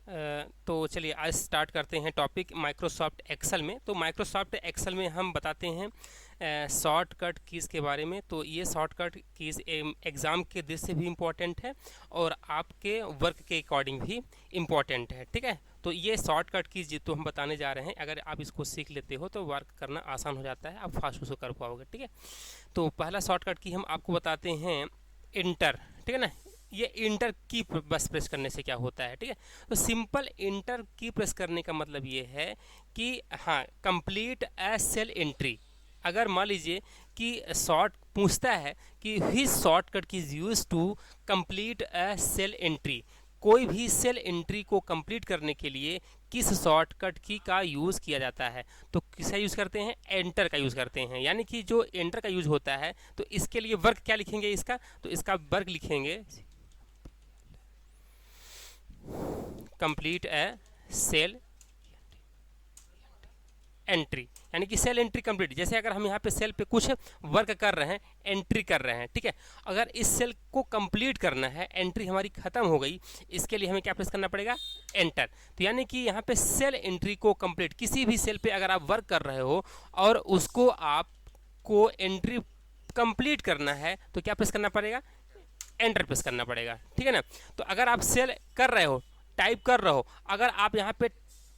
तो चलिए आज स्टार्ट करते हैं टॉपिक माइक्रोसॉफ्ट एक्सेल में। तो माइक्रोसॉफ्ट एक्सेल में हम बताते हैं शॉर्टकट कीज़ के बारे में। तो ये शॉर्टकट कीज़ एग्ज़ाम के दृष्टि से भी इम्पॉर्टेंट है और आपके वर्क के अकॉर्डिंग भी इम्पॉर्टेंट है, ठीक है। तो ये शॉर्टकट कीज़ तो हम बताने जा रहे हैं, अगर आप इसको सीख लेते हो तो वर्क करना आसान हो जाता है, आप फास्ट उसको कर पाओगे, ठीक है। तो पहला शॉर्टकट की हम आपको बताते हैं इंटर, ठीक है ना। ये इंटर की बस प्रेस करने से क्या होता है, ठीक है। तो सिंपल इंटर की प्रेस करने का मतलब ये है कि हाँ, कंप्लीट ए सेल एंट्री। अगर मान लीजिए कि शॉर्ट पूछता है कि विच शॉर्टकट की use to complete a cell entry, कोई भी सेल एंट्री को कंप्लीट करने के लिए किस शॉर्टकट की का यूज़ किया जाता है, तो किसका यूज़ करते हैं, एंटर का यूज़ करते हैं। यानी कि जो एंटर का यूज़ होता है तो इसके लिए वर्क क्या लिखेंगे इसका, तो इसका वर्क लिखेंगे कंप्लीट ए सेल एंट्री, यानी कि सेल एंट्री कंप्लीट। जैसे अगर हम यहाँ पे सेल पे कुछ वर्क कर रहे हैं, एंट्री कर रहे हैं, ठीक है। अगर इस सेल को कंप्लीट करना है, एंट्री हमारी खत्म हो गई, इसके लिए हमें क्या प्रेस करना पड़ेगा, एंटर। तो यानी कि यहाँ पे सेल एंट्री को कंप्लीट, किसी भी सेल पे अगर आप वर्क कर रहे हो और उसको आपको एंट्री कंप्लीट करना है तो क्या प्रेस करना पड़ेगा, एंटर प्रेस करना पड़ेगा, ठीक है ना। तो अगर आप सेल कर रहे हो, टाइप कर रहे हो, अगर आप यहाँ पे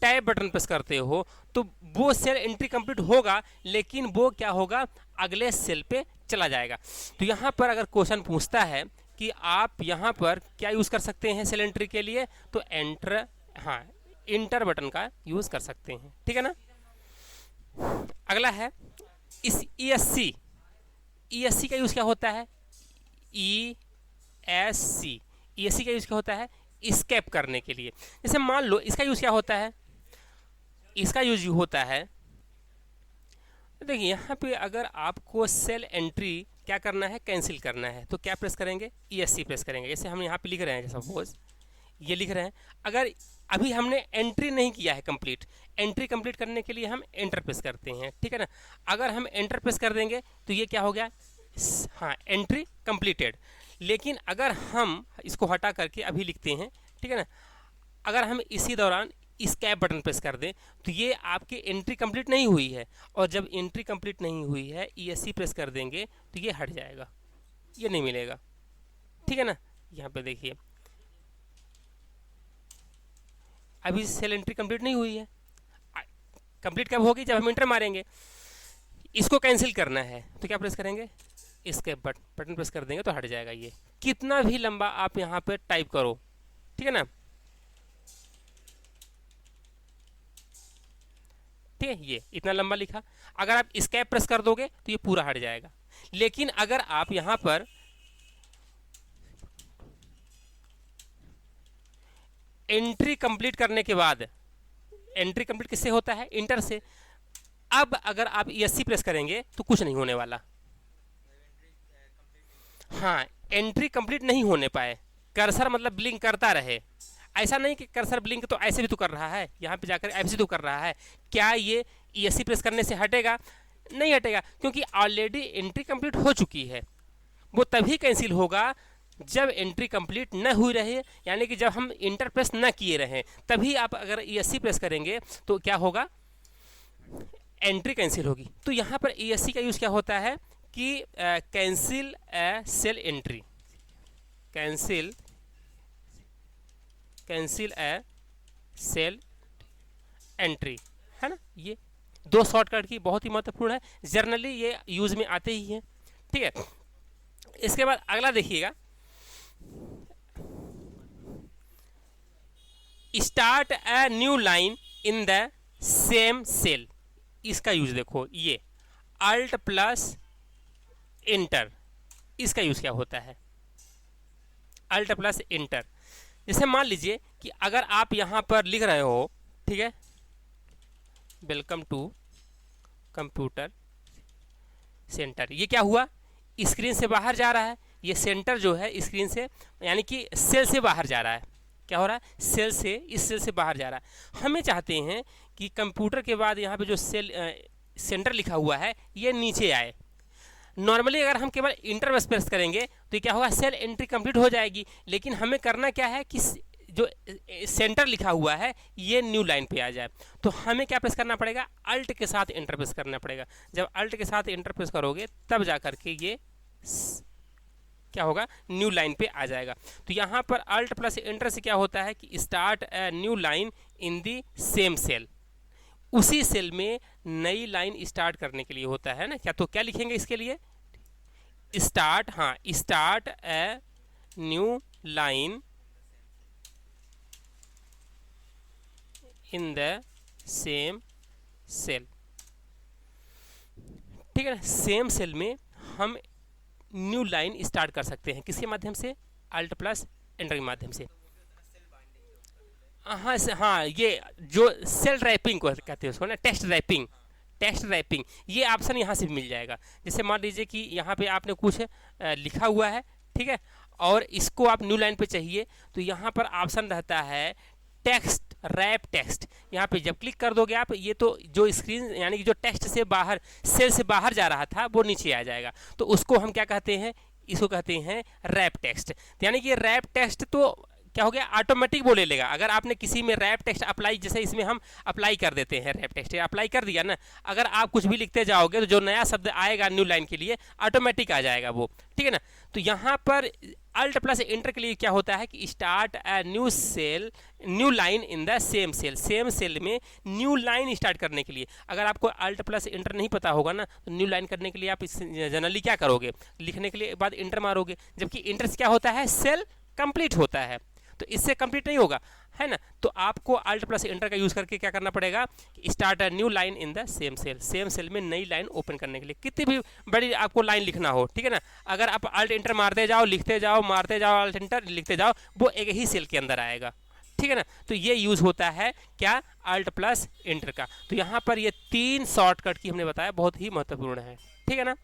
टैब बटन प्रेस करते हो तो वो सेल एंट्री कंप्लीट होगा, लेकिन वो क्या होगा, अगले सेल पे चला जाएगा। तो यहाँ पर अगर क्वेश्चन पूछता है कि आप यहाँ पर क्या यूज़ कर सकते हैं सेल एंट्री के लिए, तो एंटर, हाँ, इंटर बटन का यूज़ कर सकते हैं, ठीक है ना। अगला है इस ESC का यूज़ क्या होता है, ESC का यूज़ क्या होता है, स्केप करने के लिए। जैसे मान लो इसका यूज़ क्या होता है, इसका यूज होता है, देखिए यहाँ पे अगर आपको सेल एंट्री क्या करना है, कैंसिल करना है, तो क्या प्रेस करेंगे, ESC प्रेस करेंगे। जैसे हम यहाँ पे लिख रहे हैं, जैसे सपोज ये लिख रहे हैं, अगर अभी हमने एंट्री नहीं किया है कंप्लीट, एंट्री कंप्लीट करने के लिए हम एंटर प्रेस करते हैं, ठीक है ना। अगर हम एंटर प्रेस कर देंगे तो ये क्या हो गया, हाँ, एंट्री कंप्लीटेड। लेकिन अगर हम इसको हटा करके अभी लिखते हैं, ठीक है ना, अगर हम इसी दौरान स्कैप बटन प्रेस कर दें तो ये आपकी एंट्री कंप्लीट नहीं हुई है, और जब एंट्री कंप्लीट नहीं हुई है ESC प्रेस कर देंगे तो ये हट जाएगा, ये नहीं मिलेगा, ठीक है ना। यहाँ पे देखिए अभी सेल एंट्री कंप्लीट नहीं हुई है, कंप्लीट कब होगी, जब हम एंटर मारेंगे। इसको कैंसिल करना है तो क्या प्रेस करेंगे, स्कैप बटन प्रेस कर देंगे तो हट जाएगा। ये कितना भी लंबा आप यहाँ पे टाइप करो, ठीक है ना, ठीक है, ये इतना लंबा लिखा, अगर आप स्कैप प्रेस कर दोगे तो ये पूरा हट जाएगा। लेकिन अगर आप यहां पर एंट्री कंप्लीट करने के बाद, एंट्री कंप्लीट किससे होता है, इंटर से, अब अगर आप ESC प्रेस करेंगे तो कुछ नहीं होने वाला, हाँ, एंट्री कंप्लीट नहीं होने पाए, कर्सर मतलब ब्लिंक करता रहे। ऐसा नहीं कि कर्सर ब्लिंक तो ऐसे भी तो कर रहा है, यहाँ पे जाकर ऐसे तो कर रहा है, क्या ये ESC प्रेस करने से हटेगा, नहीं हटेगा, क्योंकि ऑलरेडी एंट्री कंप्लीट हो चुकी है। वो तभी कैंसिल होगा जब एंट्री कंप्लीट न हुई रहे, यानी कि जब हम इंटर प्रेस न किए रहें, तभी आप अगर ESC प्रेस करेंगे तो क्या होगा, एंट्री कैंसिल होगी। तो यहाँ पर ESC का यूज़ क्या होता है कि कैंसिल ए सेल एंट्री, कैंसिल ए सेल एंट्री, है ना। ये दो शॉर्टकट की बहुत ही महत्वपूर्ण है, जनरली ये यूज में आते ही हैं, ठीक है। इसके बाद अगला देखिएगा, start a new line in the same cell. इसका यूज देखो, ये अल्ट प्लस इंटर, इसका यूज क्या होता है, अल्ट प्लस इंटर। जैसे मान लीजिए कि अगर आप यहाँ पर लिख रहे हो, ठीक है, वेलकम टू कंप्यूटर सेंटर, ये क्या हुआ, स्क्रीन से बाहर जा रहा है, ये सेंटर जो है स्क्रीन से, यानी कि सेल से बाहर जा रहा है, क्या हो रहा है, सेल से, इस सेल से बाहर जा रहा है। हमें चाहते हैं कि कंप्यूटर के बाद यहाँ पे जो सेल सेंटर लिखा हुआ है ये नीचे आए। नॉर्मली अगर हम केवल इंटर प्रेस करेंगे तो क्या होगा, सेल एंट्री कंप्लीट हो जाएगी, लेकिन हमें करना क्या है कि जो सेंटर लिखा हुआ है ये न्यू लाइन पे आ जाए। तो हमें क्या प्रेस करना पड़ेगा, अल्ट के साथ इंटर प्रेस करना पड़ेगा। जब अल्ट के साथ इंटर प्रेस करोगे तब जा करके ये क्या होगा, न्यू लाइन पे आ जाएगा। तो यहाँ पर अल्ट प्लस इंटर से क्या होता है कि start a new line in the same cell, उसी सेल में नई लाइन स्टार्ट करने के लिए होता है ना। क्या तो क्या लिखेंगे इसके लिए, स्टार्ट, हाँ, start a new line in the same cell, ठीक है ना। सेम सेल में हम न्यू लाइन स्टार्ट कर सकते हैं, किसके माध्यम से, अल्ट प्लस एंटर के माध्यम से। हाँ हाँ, ये जो सेल रैपिंग को कहते हैं उसको ना, टेक्स्ट रैपिंग, टेक्स्ट रैपिंग, ये ऑप्शन यहाँ से भी मिल जाएगा। जैसे मान लीजिए कि यहाँ पे आपने कुछ लिखा हुआ है, ठीक है, और इसको आप न्यू लाइन पे चाहिए, तो यहाँ पर ऑप्शन रहता है टेक्स्ट रैप टेक्स्ट। यहाँ पे जब क्लिक कर दोगे आप, ये तो जो स्क्रीन यानी कि जो टेक्स्ट से बाहर, सेल से बाहर जा रहा था वो नीचे आ जाएगा। तो उसको हम क्या कहते हैं, इसको कहते हैं रैप टेक्स्ट। यानी कि रैप टेक्स्ट तो क्या हो गया, ऑटोमेटिक वो ले लेगा। अगर आपने किसी में रैप टेक्स्ट अप्लाई, जैसे इसमें हम अप्लाई कर देते हैं रैप टेक्स्ट, अप्लाई कर दिया ना, अगर आप कुछ भी लिखते जाओगे तो जो नया शब्द आएगा न्यू लाइन के लिए ऑटोमेटिक आ जाएगा वो, ठीक है ना। तो यहाँ पर अल्ट प्लस इंटर के लिए क्या होता है कि start a new cell, new line in the same cell, same cell में न्यू लाइन स्टार्ट करने के लिए। अगर आपको अल्ट प्लस इंटर नहीं पता होगा ना, तो न्यू लाइन करने के लिए आप जनरली क्या करोगे, लिखने के लिए बाद इंटर मारोगे, जबकि इंटर से क्या होता है, सेल कंप्लीट होता है, तो इससे कंप्लीट नहीं होगा, है ना। तो आपको अल्ट प्लस इंटर का यूज़ करके क्या करना पड़ेगा, start a new line in the same cell, same cell में नई लाइन ओपन करने के लिए। कितनी भी बड़ी आपको लाइन लिखना हो, ठीक है ना, अगर आप अल्ट इंटर मारते जाओ, लिखते जाओ, मारते जाओ, अल्ट इंटर लिखते जाओ, वो एक ही सेल के अंदर आएगा, ठीक है ना। तो ये यूज़ होता है क्या, अल्ट प्लस इंटर का। तो यहाँ पर ये 3 शॉर्टकट की हमने बताया, बहुत ही महत्वपूर्ण है, ठीक है ना,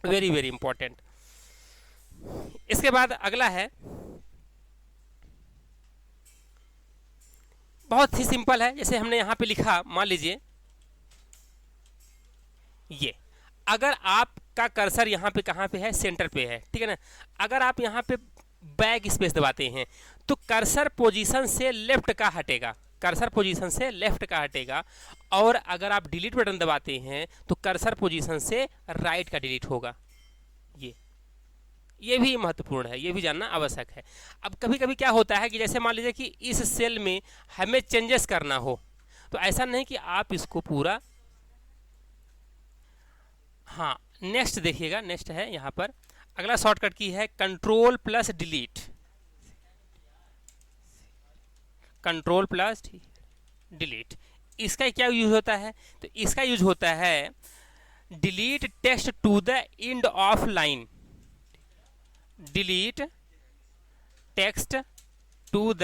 वेरी वेरी इंपॉर्टेंट। इसके बाद अगला है, बहुत ही सिंपल है। जैसे हमने यहाँ पे लिखा, मान लीजिए ये, अगर आपका कर्सर यहाँ पे कहाँ पे है, सेंटर पे है, ठीक है ना। अगर आप यहाँ पे बैक स्पेस दबाते हैं तो कर्सर पोजीशन से लेफ्ट का हटेगा, कर्सर पोजीशन से लेफ्ट का हटेगा, और अगर आप डिलीट बटन दबाते हैं तो कर्सर पोजीशन से राइट का डिलीट होगा। ये भी महत्वपूर्ण है, ये भी जानना आवश्यक है। अब कभी कभी क्या होता है कि जैसे मान लीजिए कि इस सेल में हमें चेंजेस करना हो, तो ऐसा नहीं कि आप इसको पूरा, हाँ, नेक्स्ट देखिएगा, नेक्स्ट है यहाँ पर अगला शॉर्टकट की है control plus delete, control plus delete. इसका क्या यूज होता है, तो इसका यूज होता है delete text to the end of line, delete text to the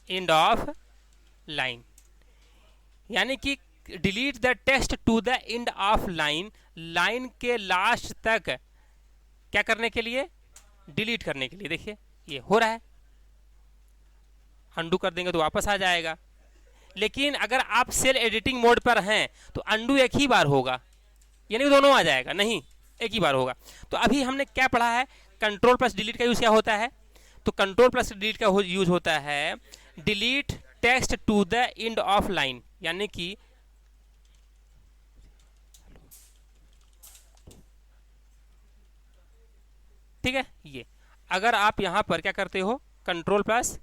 end of line, यानी कि delete the text to the end of line, line के लास्ट तक क्या करने के लिए, डिलीट करने के लिए। देखिए ये हो रहा है, अंडू कर देंगे तो वापस आ जाएगा। लेकिन अगर आप सेल एडिटिंग मोड पर हैं तो अंडू एक ही बार होगा, यानी दोनों आ जाएगा, नहीं एक ही बार होगा। तो अभी हमने क्या पढ़ा है, कंट्रोल प्लस डिलीट का यूज क्या होता है, तो कंट्रोल प्लस डिलीट का यूज होता है delete text to the end of line, यानी कि ठीक है। ये अगर आप यहां पर क्या करते हो, कंट्रोल प्लस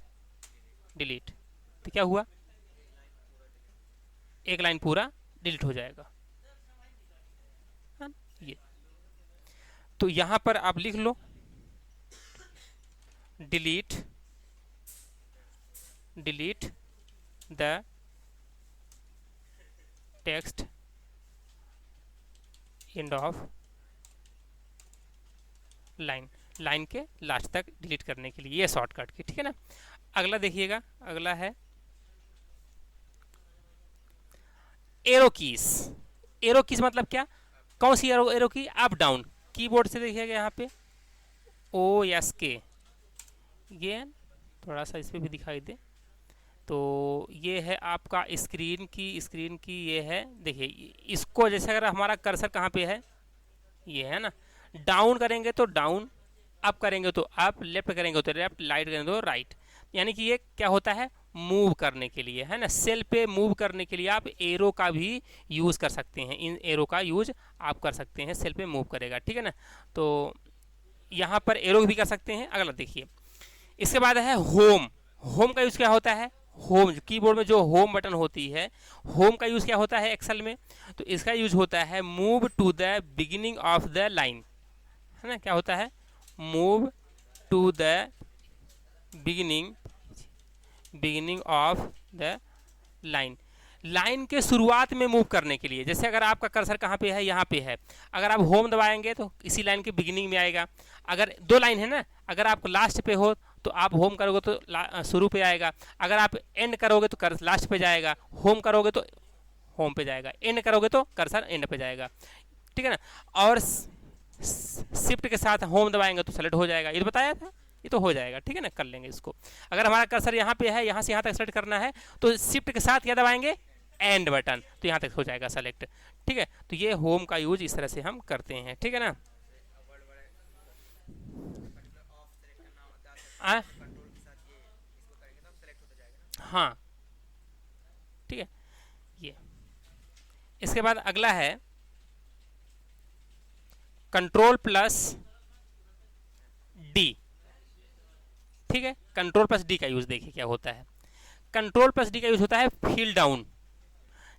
डिलीट, तो क्या हुआ, एक लाइन पूरा डिलीट हो जाएगा। ये तो यहां पर आप लिख लो delete, delete the text end of line, line के लास्ट तक डिलीट करने के लिए, ये शॉर्टकट की, ठीक है ना। अगला देखिएगा, अगला है एरो कीज। एरो कीज मतलब क्या, कौन सी एरो, एरो की अप डाउन, कीबोर्ड से देखिएगा यहाँ पे OSK, ये थोड़ा सा इस पर भी दिखाई दे, तो ये है आपका स्क्रीन की ये है। देखिए इसको जैसे अगर हमारा कर्सर कहाँ पे है, ये है ना, डाउन करेंगे तो डाउन, अप करेंगे तो अप, लेफ्ट करेंगे तो लेफ्ट, राइट करेंगे तो राइट। यानी कि ये क्या होता है, मूव करने के लिए, है ना, सेल पे मूव करने के लिए आप एरो का भी यूज़ कर सकते हैं, इन एरो का यूज आप कर सकते हैं, सेल पे मूव करेगा, ठीक है ना। तो यहाँ पर एरो भी कर सकते हैं। अगला देखिए, इसके बाद है होम। होम का यूज़ क्या होता है, होम कीबोर्ड में जो होम बटन होती है, होम का यूज़ क्या होता है एक्सेल में, तो इसका यूज होता है move to the beginning of the line, है ना, क्या होता है, move to the beginning beginning of the line, line के शुरुआत में मूव करने के लिए। जैसे अगर आपका कर्सर कहाँ पे है, यहाँ पे है, अगर आप होम दबाएंगे तो इसी लाइन के बिगिनिंग में आएगा। अगर दो लाइन है ना, अगर आप लास्ट पे हो तो आप होम करोगे तो शुरू पे आएगा, अगर आप एंड करोगे तो कर्सर लास्ट पे जाएगा, होम करोगे तो होम पे जाएगा, एंड करोगे तो कर्सर एंड पे जाएगा, ठीक है ना। और शिफ्ट के साथ होम दबाएंगे तो सेलेक्ट हो जाएगा, ये तो बताया था, ये तो हो जाएगा, ठीक है ना, कर लेंगे इसको। अगर हमारा कर्सर यहाँ पे है, यहाँ से यहाँ तक सेलेक्ट करना है तो शिफ्ट के साथ क्या दबाएंगे, एंड बटन, तो यहाँ तक हो जाएगा सेलेक्ट, ठीक है। तो ये होम का यूज इस तरह से हम करते हैं, ठीक है ना। आ? हाँ, ठीक है। ये इसके बाद अगला है कंट्रोल प्लस डी, ठीक है। कंट्रोल प्लस डी का यूज देखिए क्या होता है। कंट्रोल प्लस डी का यूज होता है फील डाउन।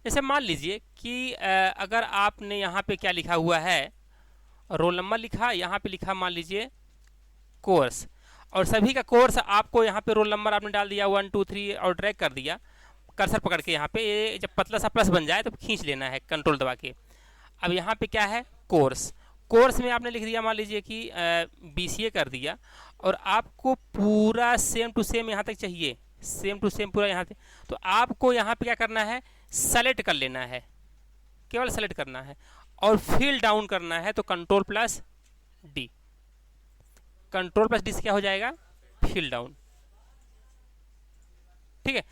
जैसे मान लीजिए कि अगर आपने यहाँ पे क्या लिखा हुआ है, रोल नंबर लिखा, यहाँ पे लिखा मान लीजिए कोर्स, और सभी का कोर्स आपको यहाँ पे रोल नंबर आपने डाल दिया 1 2 3 और ड्रैग कर दिया कर्सर पकड़ के, यहाँ पे ये जब पतला सा प्लस बन जाए तो खींच लेना है कंट्रोल दबा के। अब यहाँ पे क्या है, कोर्स, कोर्स में आपने लिख दिया मान लीजिए कि BCA कर दिया, और आपको पूरा सेम टू सेम यहाँ तक चाहिए, सेम टू सेम पूरा यहाँ तक, तो आपको यहाँ पे क्या करना है, सेलेक्ट कर लेना है, केवल सेलेक्ट करना है, और फिल डाउन करना है, तो control plus D, control plus D से क्या हो जाएगा, फिल डाउन, ठीक है।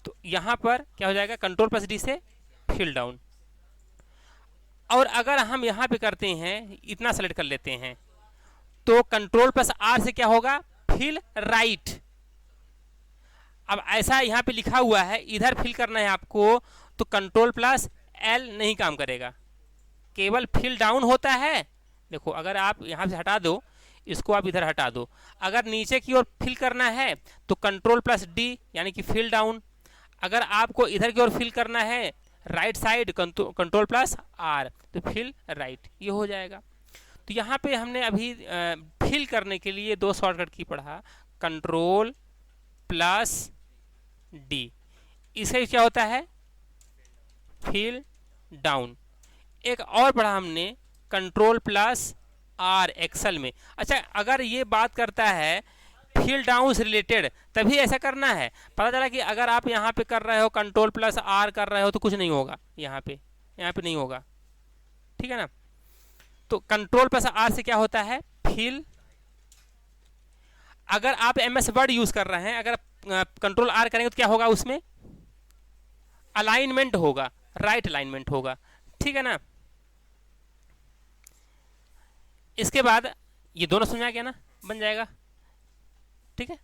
तो यहां पर क्या हो जाएगा, कंट्रोल प्लस डी से फिल डाउन। और अगर हम यहां पे करते हैं, इतना सेलेक्ट कर लेते हैं, तो कंट्रोल प्लस आर से क्या होगा, फिल राइट। अब ऐसा यहां पे लिखा हुआ है, इधर फिल करना है आपको, तो कंट्रोल प्लस एल नहीं काम करेगा, केवल फिल डाउन होता है। देखो अगर आप यहां से हटा दो, इसको आप इधर हटा दो, अगर नीचे की ओर फिल करना है तो कंट्रोल प्लस डी यानी कि फिल डाउन, अगर आपको इधर की ओर फिल करना है right side, control plus R, तो फिल राइट, ये हो जाएगा। तो यहाँ पे हमने अभी फिल करने के लिए दो शॉर्टकट की पढ़ा, कंट्रोल प्लस डी, इससे क्या होता है, फिल डाउन। एक और पढ़ा हमने कंट्रोल प्लस आर एक्सेल में। अच्छा, अगर ये बात करता है फिल डाउन से रिलेटेड, तभी ऐसा करना है। पता चला कि अगर आप यहाँ पे कर रहे हो कंट्रोल प्लस आर कर रहे हो तो कुछ नहीं होगा, यहाँ पे नहीं होगा, ठीक है ना। तो कंट्रोल प्लस आर से क्या होता है, फिल। अगर आप MS वर्ड यूज कर रहे हैं, अगर कंट्रोल आर करेंगे तो क्या होगा, उसमें अलाइनमेंट होगा, राइट अलाइनमेंट होगा, ठीक है ना। इसके बाद ये दोनों समझ आ गया ना, बन जाएगा, ठीक है।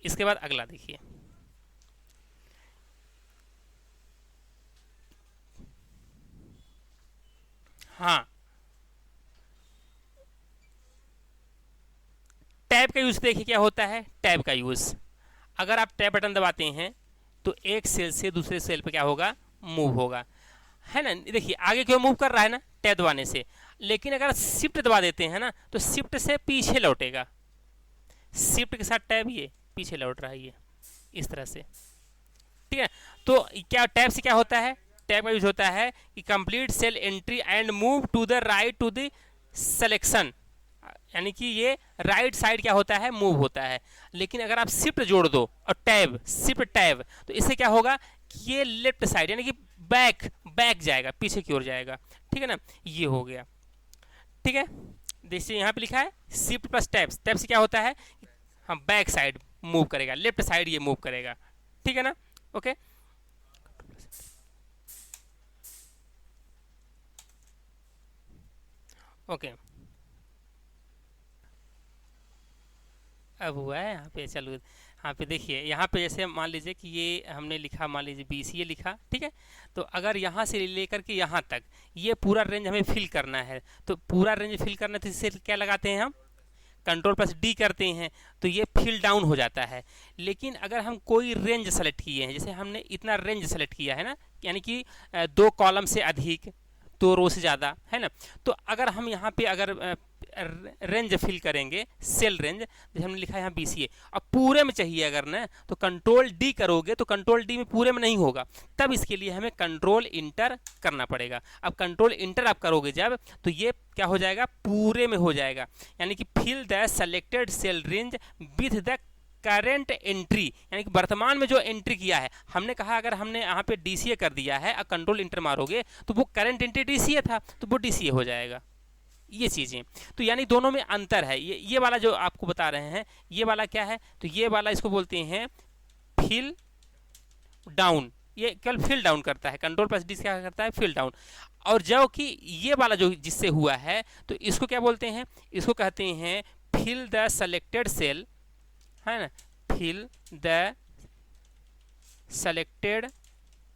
इसके बाद अगला देखिए, हाँ, टैब का यूज देखिए क्या होता है। टैब का यूज, अगर आप टैब बटन दबाते हैं तो एक सेल से दूसरे सेल पे क्या होगा, मूव होगा, है ना। देखिए आगे क्यों मूव कर रहा है ना, टैब दबाने से। लेकिन अगर शिफ्ट दबा देते हैं ना तो शिफ्ट से पीछे लौटेगा, शिफ्ट के साथ टैब ये पीछे लौट रहा है, ये इस तरह से, ठीक है। तो क्या टैब से क्या होता है, टैब का यूज होता है कि complete cell entry and move to the right to the selection, यानी कि ये राइट साइड क्या होता है, मूव होता है। लेकिन अगर आप शिफ्ट जोड़ दो और टैब, शिफ्ट टैब, तो इससे क्या होगा कि ये लेफ्ट साइड यानी कि बैक जाएगा, पीछे की ओर जाएगा, ठीक है ना। ये हो गया, ठीक है। देखिए यहाँ पे लिखा है शिफ्ट प्लस टैब, टैब से क्या होता है, हाँ बैक साइड मूव करेगा, लेफ्ट साइड ये मूव करेगा, ठीक है ना। ओके, ओके, अब हुआ है यहाँ पे, चलो हाँ पे देखिए, यहाँ पे जैसे मान लीजिए कि ये हमने लिखा, मान लीजिए BCA लिखा, ठीक है। तो अगर यहाँ से लेकर के यहाँ तक ये पूरा रेंज हमें फिल करना है, तो पूरा रेंज फिल करना है तो इससे क्या लगाते हैं हम, Ctrl+D करते हैं, तो ये फिल डाउन हो जाता है। लेकिन अगर हम कोई रेंज सेलेक्ट किए हैं, जैसे हमने इतना रेंज सेलेक्ट किया है ना, यानी कि 2 कॉलम से अधिक, 2 रो से ज़्यादा, है ना, तो अगर हम यहाँ पे अगर रेंज फिल करेंगे, सेल रेंज जैसे हमने लिखा है यहाँ BCA, अब पूरे में चाहिए अगर ना, तो Ctrl+D करोगे तो Ctrl+D में पूरे में नहीं होगा, तब इसके लिए हमें Ctrl+Enter करना पड़ेगा। अब Ctrl+Enter आप करोगे जब, तो ये क्या हो जाएगा, पूरे में हो जाएगा, यानी कि fill the selected cell range with the current entry, यानी कि वर्तमान में जो एंट्री किया है, हमने कहा अगर हमने यहाँ पे DCA कर दिया है और Ctrl+Enter मारोगे तो वो करेंट एंट्री DCA था, तो वो DCA हो जाएगा। ये चीज़ें तो यानी दोनों में अंतर है। ये वाला जो आपको बता रहे हैं, ये वाला क्या है, तो ये वाला इसको बोलते हैं फिल डाउन, ये केवल फिल डाउन करता है, Ctrl+D क्या करता है, फिल डाउन। और जो कि ये वाला जो जिससे हुआ है, तो इसको क्या बोलते हैं, इसको कहते हैं फिल द सेलेक्टेड सेल, है ना, fill the selected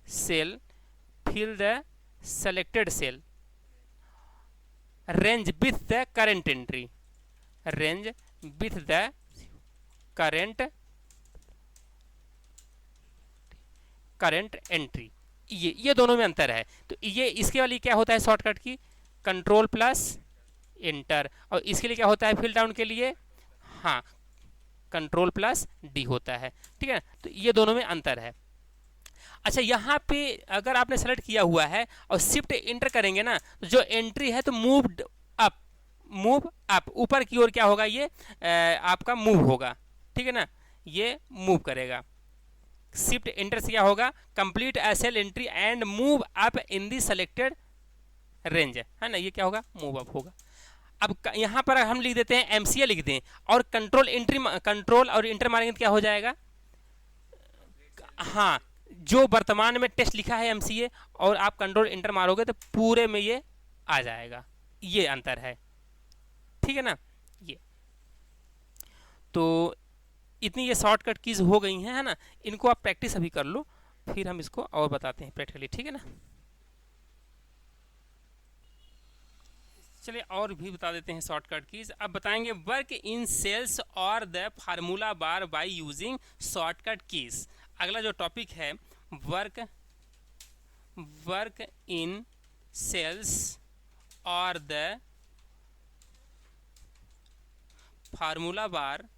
cell, fill the selected cell range with the current entry, range with the current entry, ये दोनों में अंतर है। तो ये इसके वाली क्या होता है शॉर्टकट की, Ctrl+Enter, और इसके लिए क्या होता है फिल डाउन के लिए, हाँ Ctrl+D होता है, ठीक है। तो ये दोनों में अंतर है। अच्छा, यहाँ पे अगर आपने सेलेक्ट किया हुआ है और शिफ्ट इंटर करेंगे ना, तो जो एंट्री है तो मूव अप, ऊपर की ओर क्या होगा, ये आपका मूव होगा, ठीक है ना, ये मूव करेगा। शिफ्ट इंटर से क्या होगा, complete a cell entry and move up in the selected range, है ना, ये क्या होगा, मूव अप होगा। अब यहाँ पर हम लिख देते हैं MCA लिख दें और कंट्रोल और इंटर मारेंगे तो क्या हो जाएगा, हाँ जो वर्तमान में टेस्ट लिखा है MCA और आप Ctrl+Enter मारोगे तो पूरे में ये आ जाएगा, ये अंतर है, ठीक है ना। ये तो इतनी ये शॉर्टकट कीज हो गई हैं, है ना, इनको आप प्रैक्टिस अभी कर लो, फिर हम इसको और बताते हैं प्रैक्टिकली, ठीक है ना। चलिए और भी बता देते हैं शॉर्टकट कीज। अब बताएंगे वर्क इन सेल्स और the formula bar by using shortcut keys. अगला जो टॉपिक है वर्क इन सेल्स और the formula bar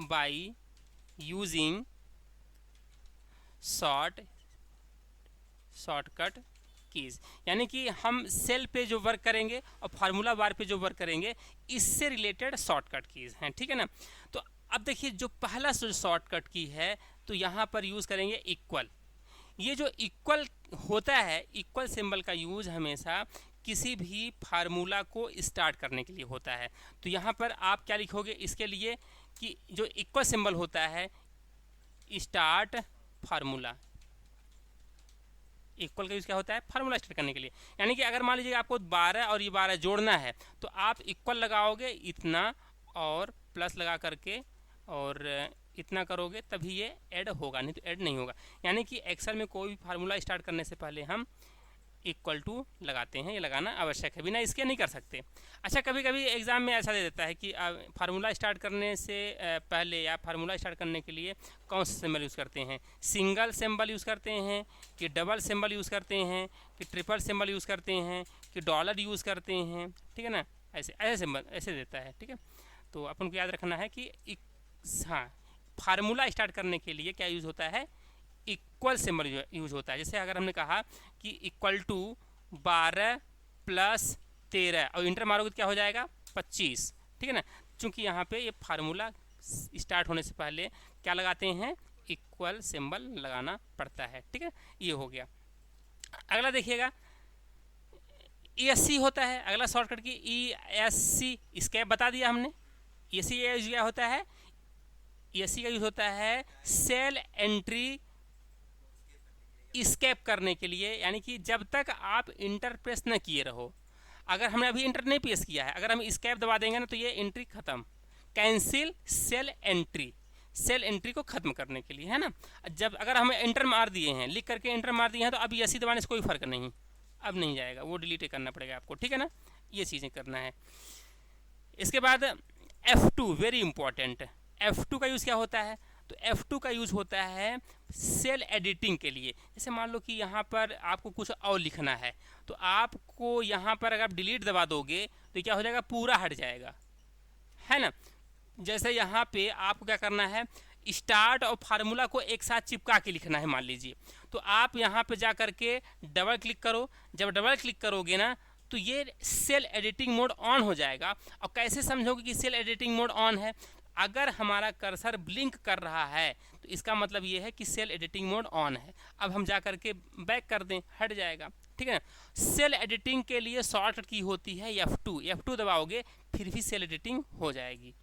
by using shortcut keys, यानी कि हम सेल पे जो वर्क करेंगे और फार्मूला बार पे जो वर्क करेंगे, इससे रिलेटेड शॉर्टकट कीज हैं, ठीक है ना। तो अब देखिए जो पहला शॉर्टकट की है, तो यहाँ पर यूज़ करेंगे इक्वल। ये जो इक्वल होता है, इक्वल सिंबल का यूज़ हमेशा किसी भी फार्मूला को स्टार्ट करने के लिए होता है। तो यहाँ पर आप क्या लिखोगे इसके लिए कि जो इक्वल सिंबल होता है, स्टार्ट फार्मूला, इक्वल का यूज़ क्या होता है, फार्मूला स्टार्ट करने के लिए। यानी कि अगर मान लीजिए आपको 12 और ये 12 जोड़ना है, तो आप इक्वल लगाओगे इतना और प्लस लगा करके और इतना करोगे तभी ये ऐड होगा, नहीं तो ऐड नहीं होगा। यानी कि एक्सेल में कोई भी फार्मूला स्टार्ट करने से पहले हम इक्वल टू लगाते हैं, ये लगाना आवश्यक है, बिना इसके नहीं कर सकते। अच्छा, कभी कभी एग्जाम में ऐसा दे देता है कि फार्मूला स्टार्ट करने से पहले या फार्मूला स्टार्ट करने के लिए कौन सा सिंबल यूज़ करते हैं, सिंगल सिंबल यूज़ करते हैं कि डबल सिंबल यूज़ करते हैं कि ट्रिपल सिंबल यूज़ करते हैं कि डॉलर यूज़ करते हैं, ठीक है ना, ऐसे ऐसे सिंबल ऐसे देता है, ठीक है। तो अपन को याद रखना है कि हाँ, फार्मूला स्टार्ट करने के लिए क्या यूज़ होता है, इक्वल सिंबल यूज होता है। जैसे अगर हमने कहा कि इक्वल टू 12 + 13 और इंटर मारोगे तो क्या हो जाएगा 25, ठीक है ना। चूंकि यहाँ पे ये फार्मूला स्टार्ट होने से पहले क्या लगाते हैं, इक्वल सिंबल लगाना पड़ता है, ठीक है। ये हो गया। अगला देखिएगा ESC होता है, अगला शॉर्टकट की ESC, स्केप बता दिया हमने। ESC का यूज क्या होता है, ESC का यूज होता है सेल एंट्री स्केप करने के लिए, यानी कि जब तक आप इंटर प्रेस न किए रहो। अगर हमने अभी इंटर नहीं प्रेस किया है, अगर हम स्केप दबा देंगे ना तो ये एंट्री खत्म। Cancel cell entry, cell entry को ख़त्म करने के लिए, है ना। जब अगर हम एंटर मार दिए हैं, लिख करके एंटर मार दिए हैं, तो अब यस ही दबाने से कोई फ़र्क नहीं, अब नहीं जाएगा, वो डिलीट करना पड़ेगा आपको, ठीक है ना। ये चीज़ें करना है। इसके बाद F2 वेरी इंपॉर्टेंट। F2 का यूज़ क्या होता है? तो F2 का यूज़ होता है सेल एडिटिंग के लिए। जैसे मान लो कि यहाँ पर आपको कुछ और लिखना है, तो आपको यहाँ पर अगर आप डिलीट दबा दोगे तो क्या हो जाएगा, पूरा हट जाएगा, है ना। जैसे यहाँ पे आपको क्या करना है, स्टार्ट और फार्मूला को एक साथ चिपका के लिखना है मान लीजिए। तो आप यहाँ पे जा करके डबल क्लिक करो, जब डबल क्लिक करोगे ना तो ये सेल एडिटिंग मोड ऑन हो जाएगा। और कैसे समझोगे कि सेल एडिटिंग मोड ऑन है? अगर हमारा कर्सर ब्लिंक कर रहा है तो इसका मतलब ये है कि सेल एडिटिंग मोड ऑन है। अब हम जा करके बैक कर दें, हट जाएगा, ठीक है। सेल एडिटिंग के लिए शॉर्टकट की होती है F2 दबाओगे फिर भी सेल एडिटिंग हो जाएगी।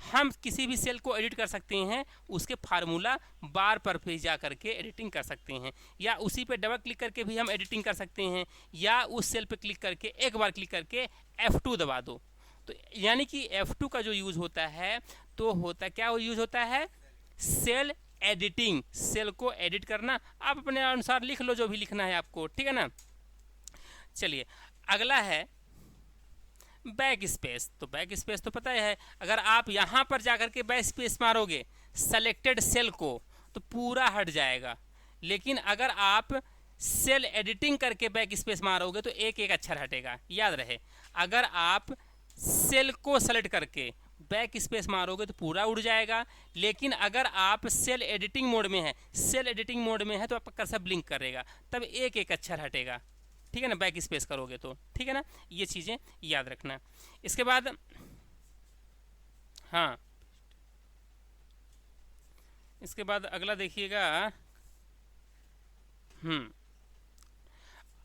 हम किसी भी सेल को एडिट कर सकते हैं, उसके फार्मूला बार पर पे जा करके एडिटिंग कर सकते हैं, या उसी पे डबल क्लिक करके भी हम एडिटिंग कर सकते हैं, या उस सेल पे क्लिक करके एक बार क्लिक करके F2 दबा दो। तो यानी कि F2 का जो यूज़ होता है तो होता क्या यूज़ होता है, सेल एडिटिंग, सेल को एडिट करना। आप अपने अनुसार लिख लो जो भी लिखना है आपको, ठीक है ना। चलिए अगला है बैक स्पेस। तो बैक स्पेस तो पता है, अगर आप यहाँ पर जाकर के बैक स्पेस मारोगे सेलेक्टेड सेल को तो पूरा हट जाएगा, लेकिन अगर आप सेल एडिटिंग करके बैक स्पेस मारोगे तो एक एक अक्षर हटेगा। याद रहे, अगर आप सेल को सेलेक्ट करके बैक स्पेस मारोगे तो पूरा उड़ जाएगा, लेकिन अगर आप सेल एडिटिंग मोड में है, सेल एडिटिंग मोड में है तो आपका कर्सर ब्लिंक करेगा, तब एक एक अक्षर हटेगा, ठीक है ना, बैक स्पेस करोगे तो, ठीक है ना। ये चीज़ें याद रखना। इसके बाद हाँ, इसके बाद अगला देखिएगा,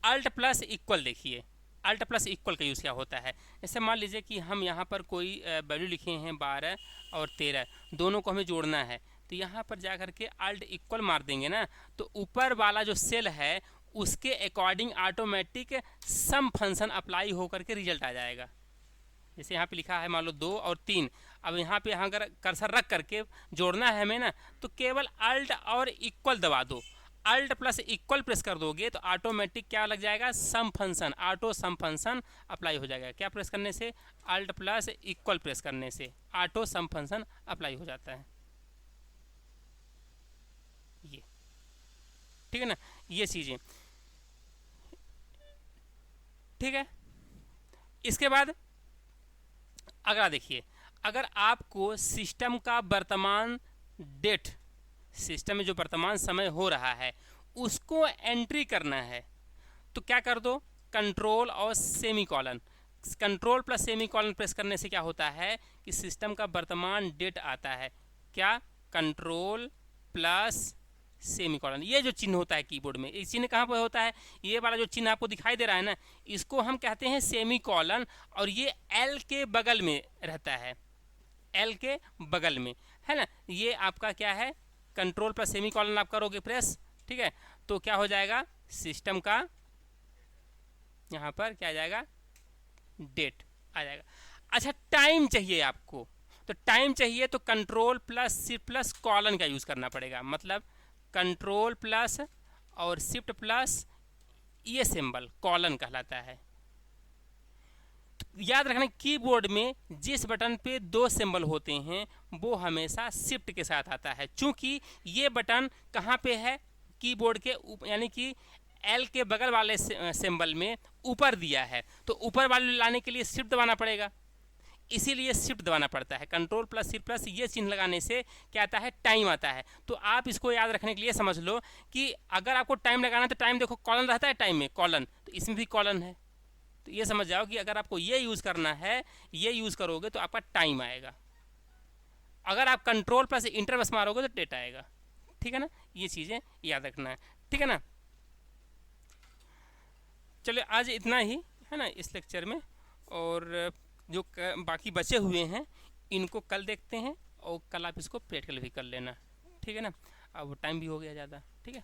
अल्ट प्लस इक्वल। देखिए अल्ट प्लस इक्वल का यूज़ क्या होता है। जैसे मान लीजिए कि हम यहाँ पर कोई वैल्यू लिखे हैं 12 और 13, दोनों को हमें जोड़ना है, तो यहाँ पर जा कर के अल्ट इक्वल मार देंगे ना, तो ऊपर वाला जो सेल है उसके अकॉर्डिंग ऑटोमेटिक सम फंक्शन अप्लाई होकर के रिजल्ट आ जाएगा। जैसे यहाँ पे लिखा है मान लो 2 और 3, अब यहाँ पे अगर कर्सर रख करके जोड़ना है हमें ना, तो केवल अल्ट और इक्वल दबा दो, अल्ट प्लस इक्वल प्रेस कर दोगे तो ऑटोमेटिक क्या लग जाएगा, sum function, auto sum function apply हो जाएगा। क्या प्रेस करने से, अल्ट प्लस इक्वल प्रेस करने से ऑटो सम फंक्शन अप्लाई हो जाता है। ये ठीक है ना, ये चीज़ें ठीक है। इसके बाद अगला देखिए, अगर आपको सिस्टम का वर्तमान डेट, सिस्टम में जो वर्तमान समय हो रहा है उसको एंट्री करना है, तो क्या कर दो, कंट्रोल और semi colon, control plus semi colon press करने से क्या होता है कि सिस्टम का वर्तमान डेट आता है। क्या, कंट्रोल प्लस सेमी कॉलन, ये जो चिन्ह होता है कीबोर्ड में, इस चिन्ह कहाँ पर होता है, ये वाला जो चिन्ह आपको दिखाई दे रहा है ना, इसको हम कहते हैं सेमी कॉलन, और ये एल के बगल में रहता है, एल के बगल में, है ना। ये आपका क्या है, कंट्रोल प्लस सेमी कॉलन आप करोगे प्रेस, ठीक है, तो क्या हो जाएगा, सिस्टम का यहाँ पर क्या आ जाएगा, डेट आ जाएगा। अच्छा, टाइम चाहिए आपको, तो टाइम चाहिए तो control plus shift plus colon का यूज़ करना पड़ेगा। मतलब कंट्रोल प्लस और शिफ्ट प्लस ये सिंबल कॉलन कहलाता है। याद रखना, कीबोर्ड में जिस बटन पे 2 सिंबल होते हैं वो हमेशा शिफ्ट के साथ आता है, क्योंकि ये बटन कहाँ पे है, कीबोर्ड के यानी कि एल के बगल वाले सिंबल में ऊपर दिया है, तो ऊपर वाले लाने के लिए शिफ्ट दबाना पड़ेगा, इसीलिए शिफ्ट दबाना पड़ता है। कंट्रोल प्लस शिफ्ट प्लस ये चिन्ह लगाने से क्या आता है, टाइम आता है। तो आप इसको याद रखने के लिए समझ लो कि अगर आपको टाइम लगाना है तो टाइम देखो कॉलन रहता है, टाइम में कॉलन, तो इसमें भी कॉलन है, तो ये समझ जाओ कि अगर आपको ये यूज़ करना है, ये यूज़ करोगे तो आपका टाइम आएगा। अगर आप कंट्रोल प्लस इंटर बस मारोगे तो डेट आएगा, ठीक है ना। ये चीज़ें याद रखना है, ठीक है ना। चलिए आज इतना ही है ना इस लेक्चर में, और जो बाकी बचे हुए हैं इनको कल देखते हैं, और कल आप इसको प्रैक्टिकल भी कर लेना, ठीक है ना। अब टाइम भी हो गया ज़्यादा, ठीक है।